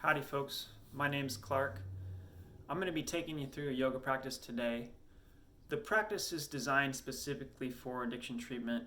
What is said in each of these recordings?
Howdy folks, my name's Clark. I'm going to be taking you through a yoga practice today. The practice is designed specifically for addiction treatment.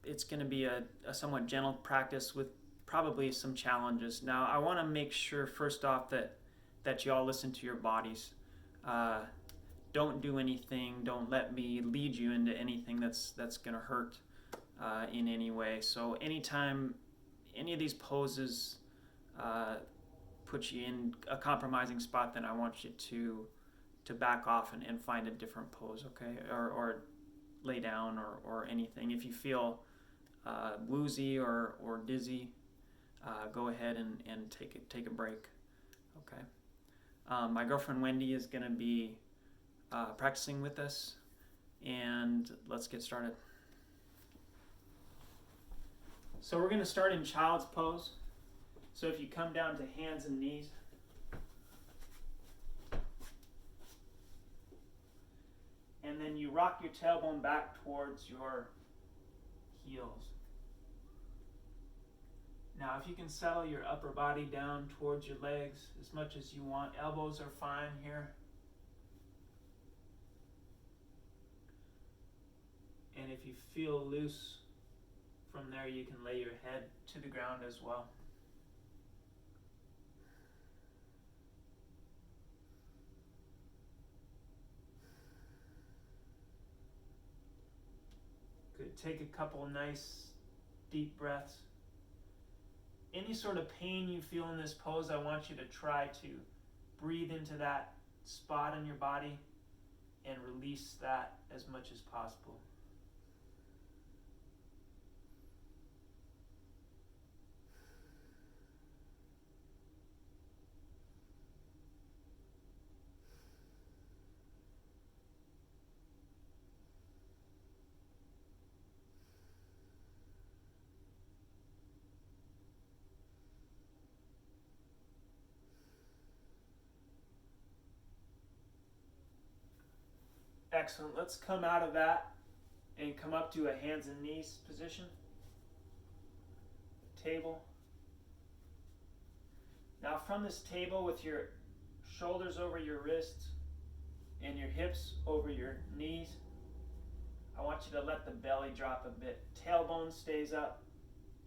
It's going to be a somewhat gentle practice with probably some challenges. Now I want to make sure first off that you all listen to your bodies. Don't do anything, don't let me lead you into anything that's going to hurt in any way. So anytime any of these poses put you in a compromising spot, then I want you to back off and find a different pose, okay? Or lay down or anything. If you feel woozy or dizzy, go ahead and take a break, okay? My girlfriend Wendy is going to be practicing with us, and let's get started. So we're going to start in child's pose. So if you come down to hands and knees, and then you rock your tailbone back towards your heels. Now if you can settle your upper body down towards your legs as much as you want, elbows are fine here. And if you feel loose from there, you can lay your head to the ground as well. Good. Take a couple nice deep breaths. Any sort of pain you feel in this pose, I want you to try to breathe into that spot in your body and release that as much as possible. Excellent. Let's come out of that and come up to a hands and knees position. Table. Now from this table, with your shoulders over your wrists and your hips over your knees, I want you to let the belly drop a bit. Tailbone stays up,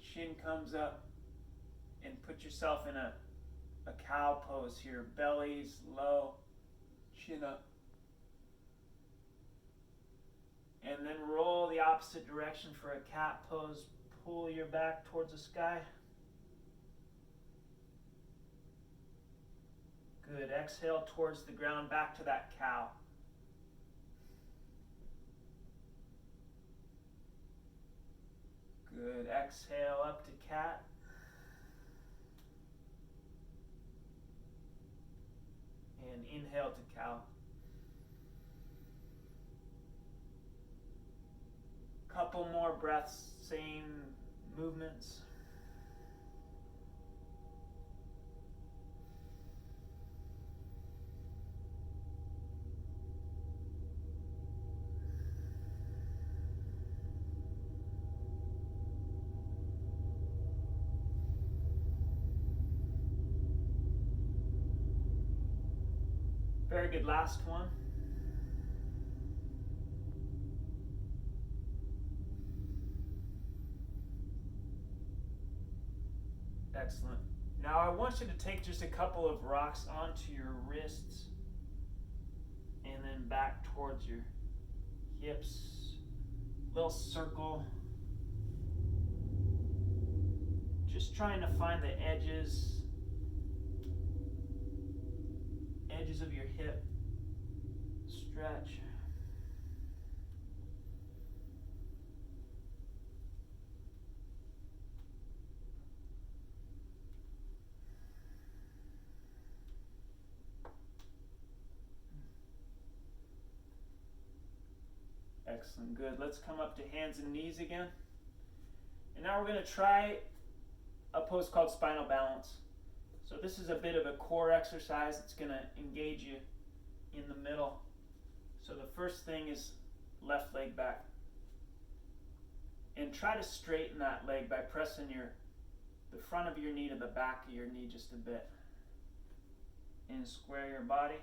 chin comes up, and put yourself in a cow pose here. Belly's low, chin up. And then roll the opposite direction for a cat pose. Pull your back towards the sky. Good. Exhale towards the ground, back to that cow. Good. Exhale up to cat. And inhale to cow. Couple more breaths, same movements. Very good. Last one. Excellent. Now I want you to take just a couple of rocks onto your wrists and then back towards your hips. Little circle. Just trying to find the edges of your hip. Stretch. Excellent, good. Let's come up to hands and knees again. And now we're going to try a pose called Spinal Balance. So this is a bit of a core exercise. It's going to engage you in the middle. So the first thing is left leg back. And try to straighten that leg by pressing your the front of your knee to the back of your knee just a bit. And square your body.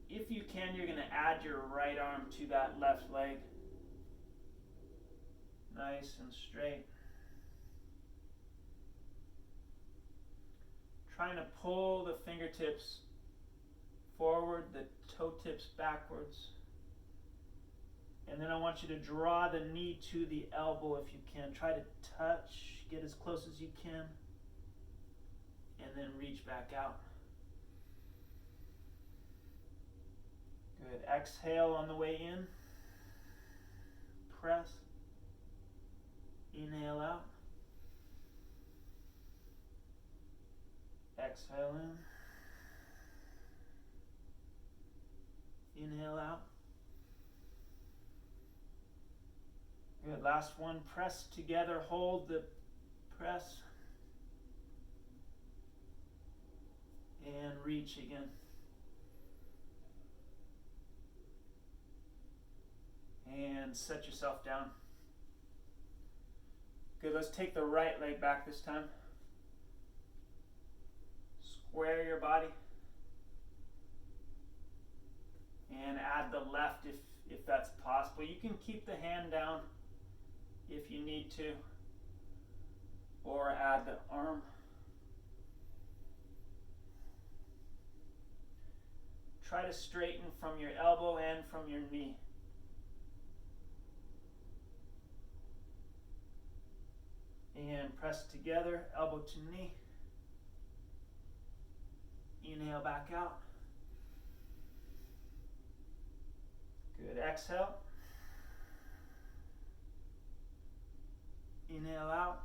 If you can, you're going to add your right arm to that left leg. Nice and straight. Trying to pull the fingertips forward, the toe tips backwards. And then I want you to draw the knee to the elbow if you can. Try to touch, get as close as you can, and then reach back out. Good. Exhale on the way in. Press. Inhale out. Exhale in. Inhale out. Good. Last one. Press together. Hold the press. And reach again. And set yourself down. Good. Let's take the right leg back this time. Square your body. And add the left if that's possible. You can keep the hand down if you need to, or add the arm. Try to straighten from your elbow and from your knee. And press together, elbow to knee. Inhale back out. Good. Exhale. Inhale out.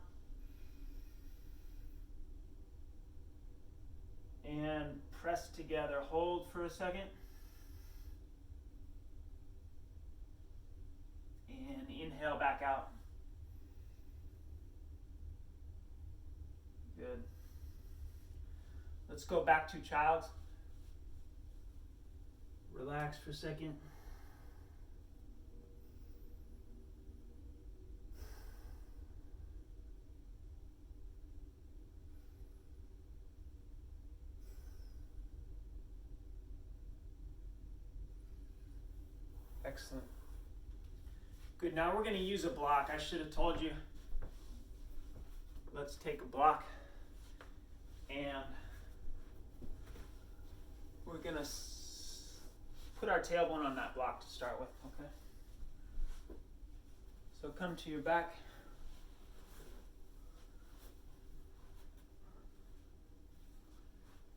And press together. Hold for a second. And inhale back out. Good. Let's go back to child's. Relax for a second. Excellent. Good, now we're going to use a block. I should have told you. Let's take a block and we're going to put our tailbone on that block to start with, okay? So come to your back.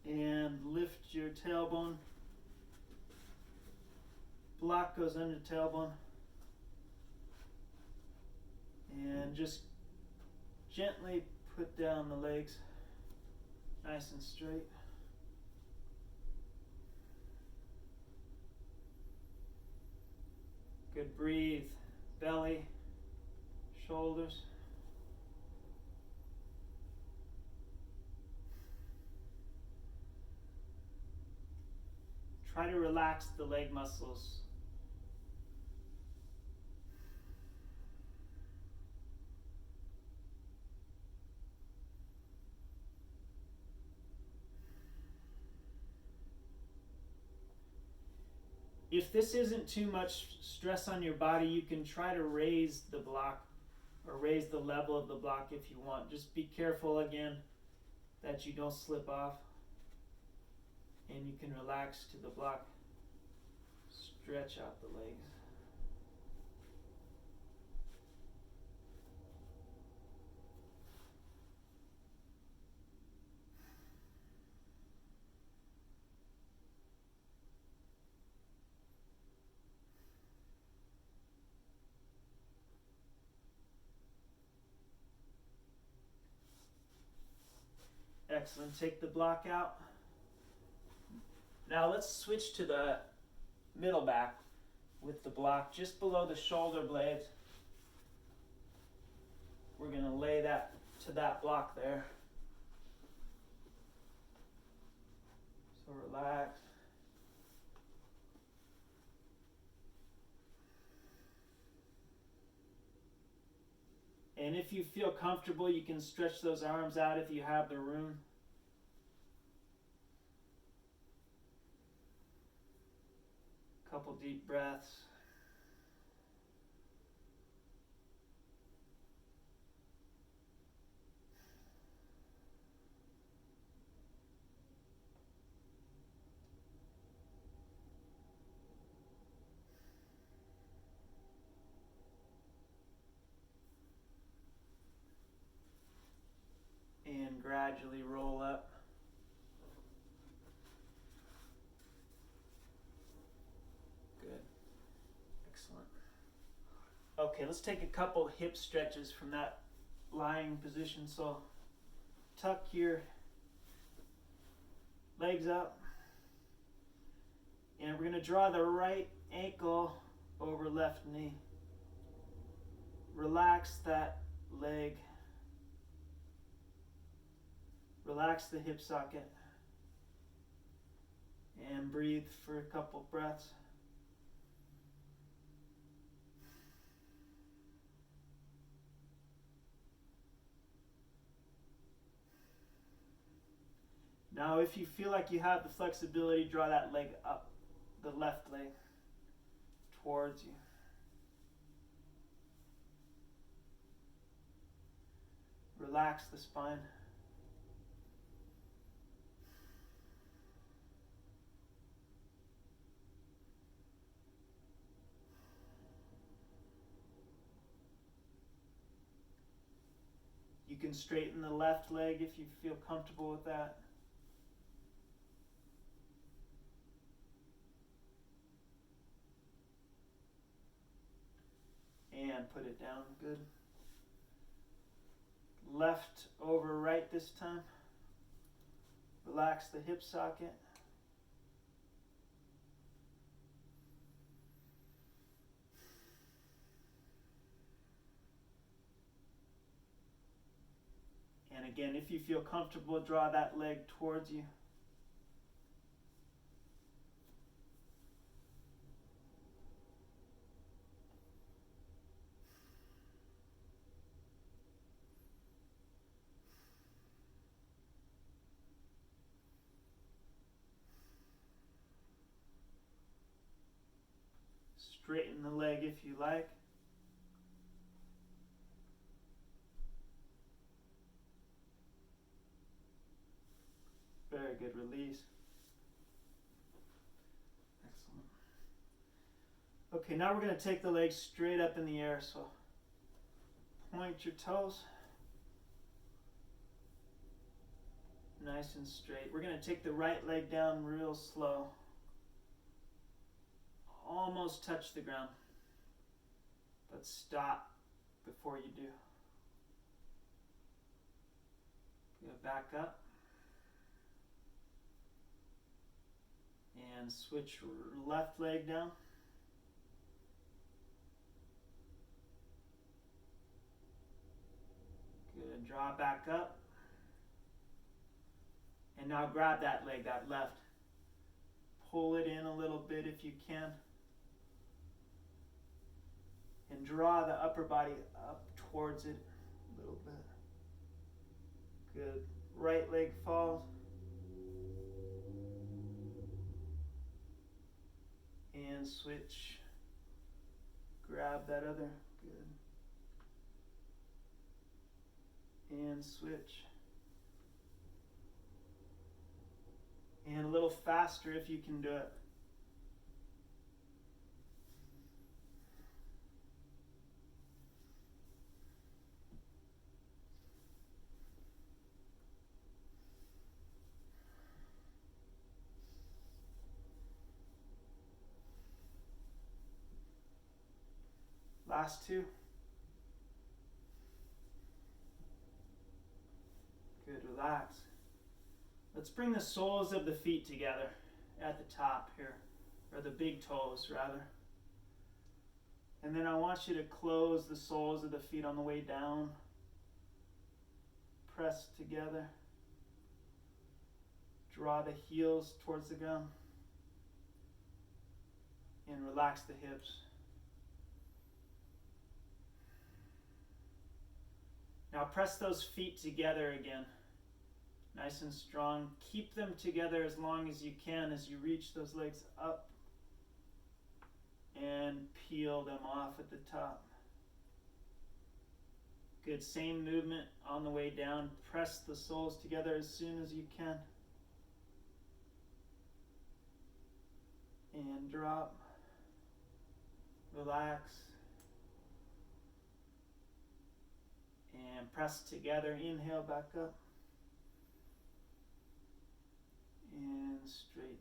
And lift your tailbone. Block goes under tailbone. And just gently put down the legs, nice and straight. Good. Breathe. Belly, shoulders. Try to relax the leg muscles. If this isn't too much stress on your body, you can try to raise the block or raise the level of the block if you want. Just be careful again that you don't slip off. And you can relax to the block. Stretch out the legs. Excellent. Take the block out. Now let's switch to the middle back with the block just below the shoulder blades. We're going to lay that to that block there. So relax. And if you feel comfortable, you can stretch those arms out if you have the room. Couple deep breaths. And gradually roll up. Good. Excellent. Okay, let's take a couple hip stretches from that lying position. So tuck your legs up. And we're going to draw the right ankle over left knee. Relax that leg. Relax the hip socket. And breathe for a couple breaths. Now, if you feel like you have the flexibility, draw that leg up, the left leg, towards you. Relax the spine. You can straighten the left leg if you feel comfortable with that. And put it down. Good. Left over right this time. Relax the hip socket. And again, if you feel comfortable, draw that leg towards you. Straighten the leg if you like. Very good release. Excellent. Okay, now we're going to take the legs straight up in the air. So point your toes. Nice and straight. We're going to take the right leg down real slow. Almost touch the ground. But stop before you do. Good, back up. And switch left leg down. Good, draw back up. And now grab that leg, that left. Pull it in a little bit if you can. And draw the upper body up towards it a little bit. Good. Right leg falls. And switch. Grab that other. Good. And switch. And a little faster if you can do it. Last two. Good, relax. Let's bring the soles of the feet together at the top here, or the big toes rather. And then I want you to close the soles of the feet on the way down. Press together. Draw the heels towards the ground. And relax the hips. Now press those feet together again. Nice and strong. Keep them together as long as you can as you reach those legs up and peel them off at the top. Good, same movement on the way down. Press the soles together as soon as you can. And drop. Relax. And press together. Inhale back up. And straighten.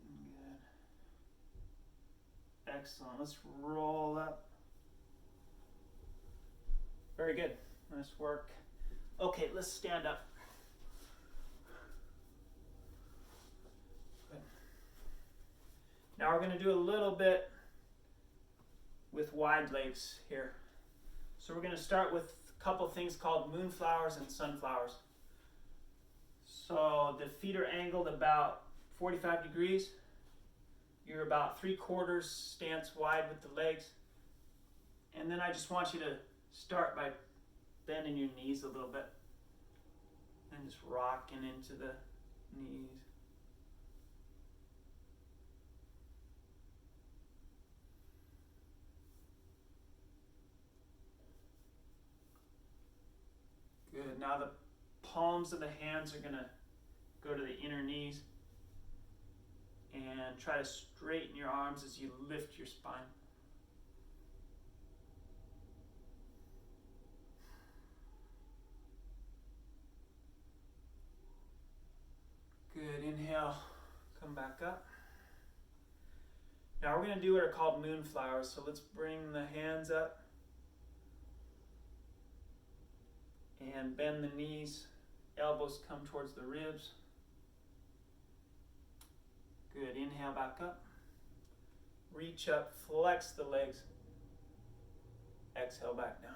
Good. Excellent. Let's roll up. Very good. Nice work. Okay, let's stand up. Good. Now we're going to do a little bit with wide legs here. So we're going to start with a couple things called moonflowers and sunflowers. So the feet are angled about 45 degrees. You're about 3/4 stance wide with the legs. And then I just want you to start by bending your knees a little bit and just rocking into the knees. Good. Now the palms of the hands are going to go to the inner knees and try to straighten your arms as you lift your spine. Good. Inhale, come back up. Now we're going to do what are called moonflowers. So let's bring the hands up and bend the knees. Elbows come towards the ribs. Good. Inhale back up. Reach up, flex the legs. Exhale back down.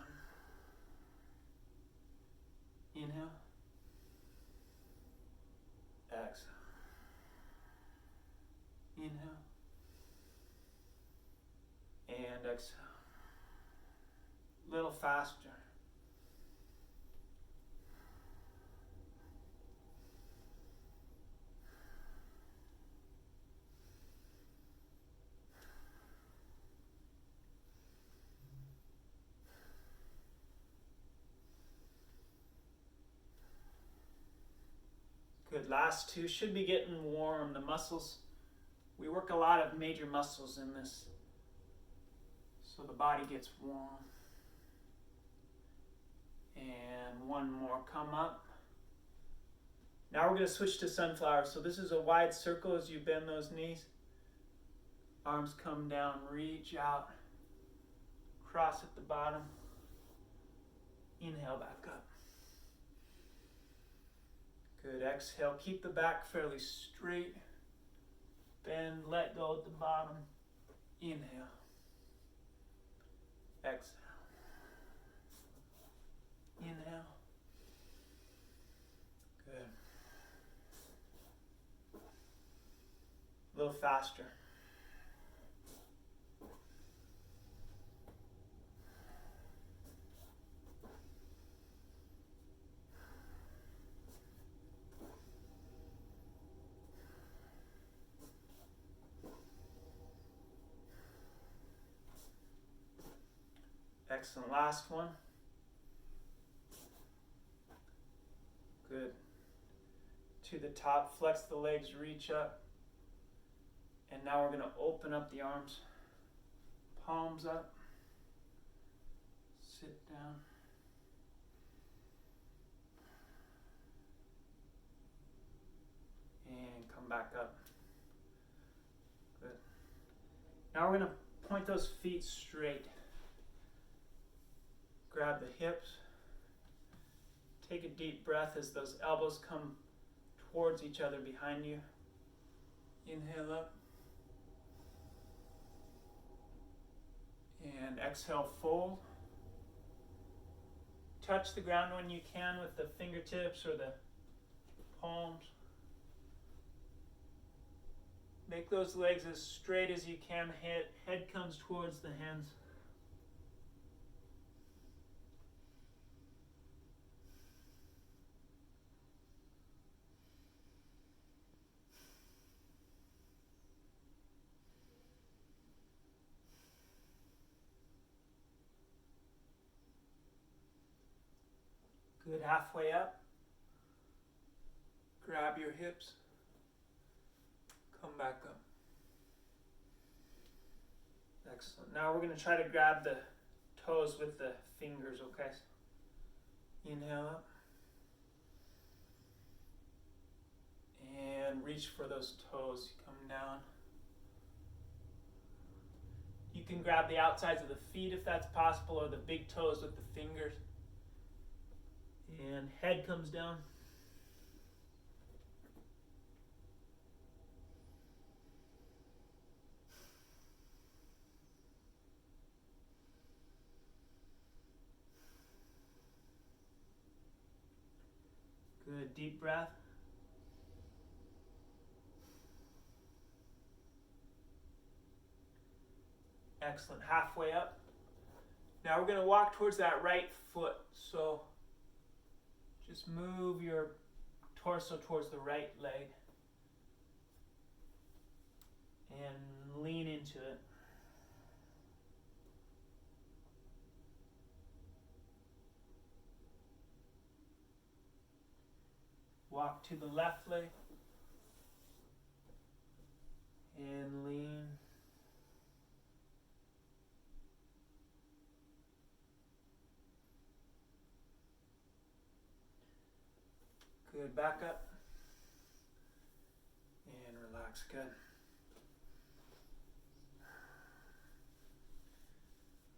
Inhale. Exhale. Inhale. And exhale. A little faster. Good. Last two should be getting warm. The muscles, we work a lot of major muscles in this, so the body gets warm. And one more, come up. Now we're going to switch to sunflower. So this is a wide circle as you bend those knees. Arms come down, reach out, cross at the bottom. Inhale back up. Good. Exhale. Keep the back fairly straight. Bend, let go at the bottom. Inhale. Exhale. Inhale. Good. A little faster. Excellent. Last one. Good. To the top, flex the legs, reach up. And now we're going to open up the arms. Palms up. Sit down. And come back up. Good. Now we're going to point those feet straight. Grab the hips. Take a deep breath as those elbows come towards each other behind you. Inhale up. And exhale, fold. Touch the ground when you can with the fingertips or the palms. Make those legs as straight as you can. Head comes towards the hands. Good, halfway up. Grab your hips. Come back up. Excellent. Now we're going to try to grab the toes with the fingers, okay? Inhale up. And reach for those toes. Come down. You can grab the outsides of the feet if that's possible, or the big toes with the fingers. And head comes down. Good, deep breath. Excellent, halfway up. Now we're going to walk towards that right foot. So just move your torso towards the right leg and lean into it. Walk to the left leg and lean. Good, back up and relax, good.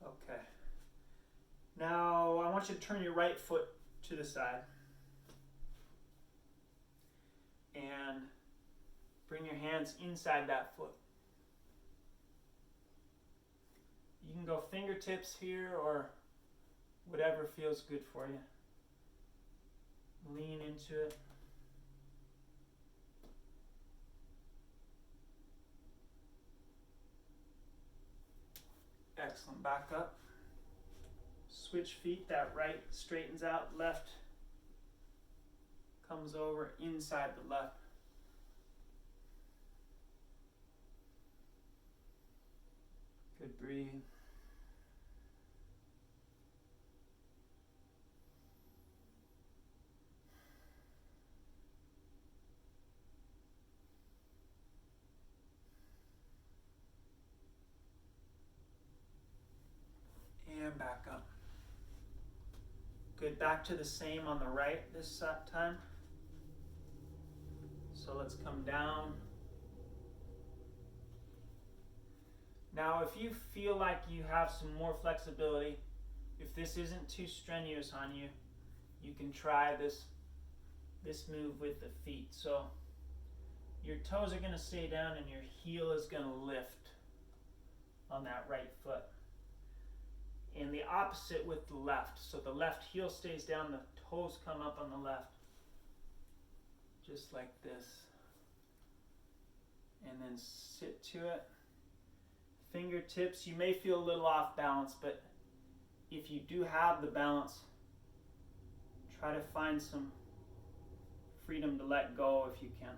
Okay. Now I want you to turn your right foot to the side and bring your hands inside that foot. You can go fingertips here or whatever feels good for you. Lean into it. Excellent. Back up. Switch feet. That right straightens out. Left comes over inside the left. Good, breathe. And back up. Good, back to the same on the right this time. So let's come down. Now if you feel like you have some more flexibility, if this isn't too strenuous on you, you can try this move with the feet. So your toes are going to stay down and your heel is going to lift on that right foot. And the opposite with the left. So the left heel stays down, the toes come up on the left. Just like this. And then sit to it. Fingertips, you may feel a little off balance, but if you do have the balance, try to find some freedom to let go if you can.